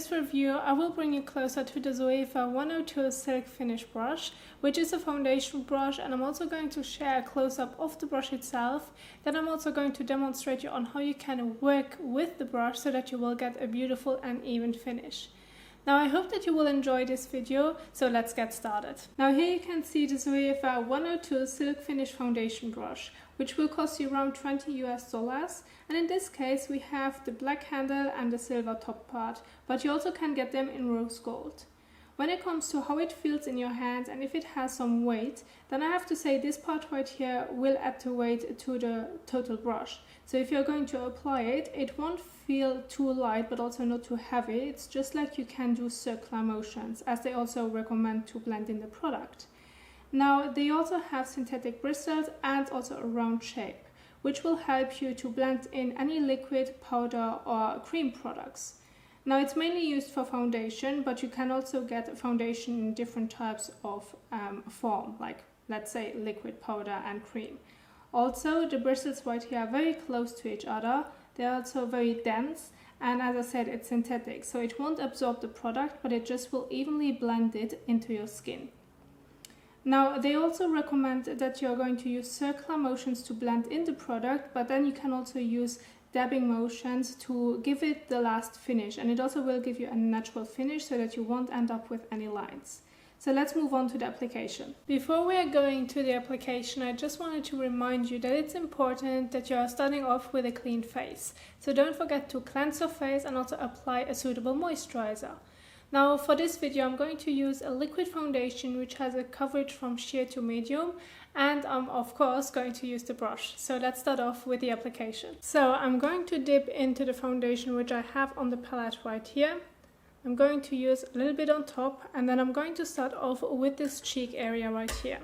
this review, I will bring you closer to the Zoeva 102 Silk Finish brush, which is a foundation brush, and I'm also going to share a close-up of the brush itself. Then I'm also going to demonstrate you on how you can work with the brush so that you will get a beautiful and even finish. Now I hope that you will enjoy this video, so let's get started. Now here you can see the Zoeva 102 Silk Finish Foundation brush, which will cost you around $20 US, and in this case we have the black handle and the silver top part, but you also can get them in rose gold. When it comes to how it feels in your hands and if it has some weight, then I have to say this part right here will add the weight to the total brush. So if you're going to apply it, it won't feel too light but also not too heavy. It's just like you can do circular motions, as they also recommend to blend in the product. Now they also have synthetic bristles and also a round shape, which will help you to blend in any liquid, powder or cream products. Now it's mainly used for foundation, but you can also get a foundation in different types of form, like let's say liquid, powder and cream. Also the bristles right here are very close to each other. They're also very dense, and as I said, it's synthetic, so it won't absorb the product, but it just will evenly blend it into your skin. Now they also recommend that you're going to use circular motions to blend in the product, but then you can also use dabbing motions to give it the last finish, and it also will give you a natural finish so that you won't end up with any lines. So let's move on to the application. Before we are going to the application, I just wanted to remind you that it's important that you are starting off with a clean face. So don't forget to cleanse your face and also apply a suitable moisturizer. Now for this video I'm going to use a liquid foundation which has a coverage from sheer to medium, and I'm of course going to use the brush. So let's start off with the application. So I'm going to dip into the foundation which I have on the palette right here. I'm going to use a little bit on top, and then I'm going to start off with this cheek area right here.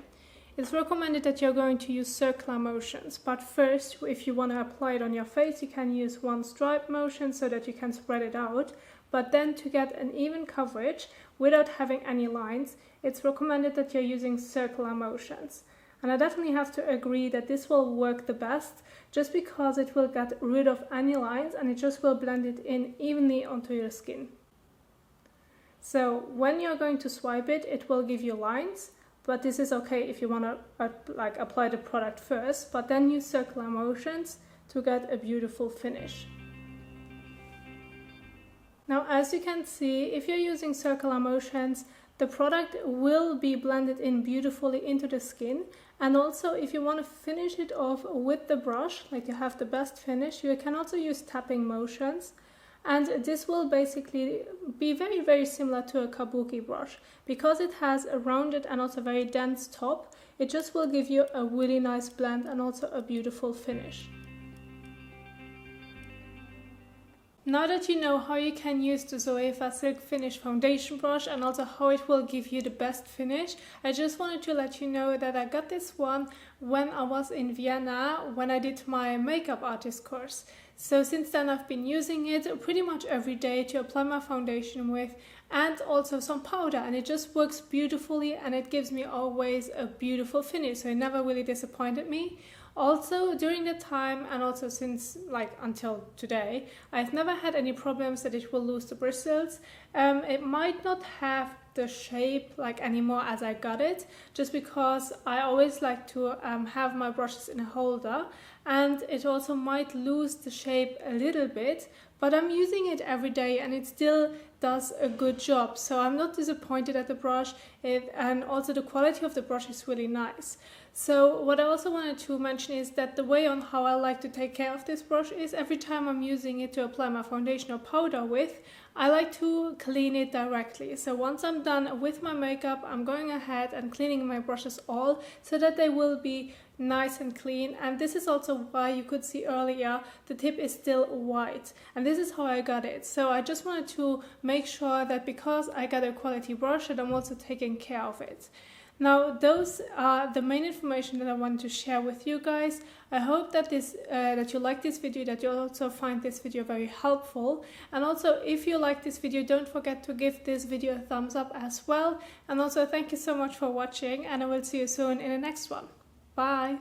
It's recommended that you're going to use circular motions, but first, if you want to apply it on your face, you can use one stripe motion so that you can spread it out. But then to get an even coverage without having any lines, it's recommended that you're using circular motions. And I definitely have to agree that this will work the best, just because it will get rid of any lines and it just will blend it in evenly onto your skin. So when you're going to swipe it, it will give you lines, but this is okay if you want to apply the product first, but then use circular motions to get a beautiful finish. Now as you can see, if you're using circular motions, the product will be blended in beautifully into the skin, and also if you want to finish it off with the brush, like you have the best finish, you can also use tapping motions. And this will basically be very similar to a kabuki brush. Because it has a rounded and also very dense top, it just will give you a really nice blend and also a beautiful finish. Now that you know how you can use the Zoeva Silk Finish Foundation brush and also how it will give you the best finish, I just wanted to let you know that I got this one when I was in Vienna when I did my makeup artist course. So since then I've been using it pretty much every day to apply my foundation with, and also some powder, and it just works beautifully and it gives me always a beautiful finish, so it never really disappointed me. Also during the time, and also since until today, I've never had any problems that it will lose the bristles. It might not have the shape anymore as I got it, just because I always like to have my brushes in a holder, and it also might lose the shape a little bit, but I'm using it every day and it still does a good job, so I'm not disappointed at the brush, and also the quality of the brush is really nice. So what I also wanted to mention is that the way on how I like to take care of this brush is every time I'm using it to apply my foundation or powder with, I like to clean it directly. So once I'm done with my makeup, I'm going ahead and cleaning my brushes all so that they will be nice and clean. And this is also why you could see earlier the tip is still white, and this is how I got it. So I just wanted to make sure that because I got a quality brush, that I'm also taking care of it. Now those are the main information that I wanted to share with you guys. I hope that that you like this video, that you also find this video very helpful. And also if you like this video, don't forget to give this video a thumbs up as well. And also thank you so much for watching, and I will see you soon in the next one. Bye!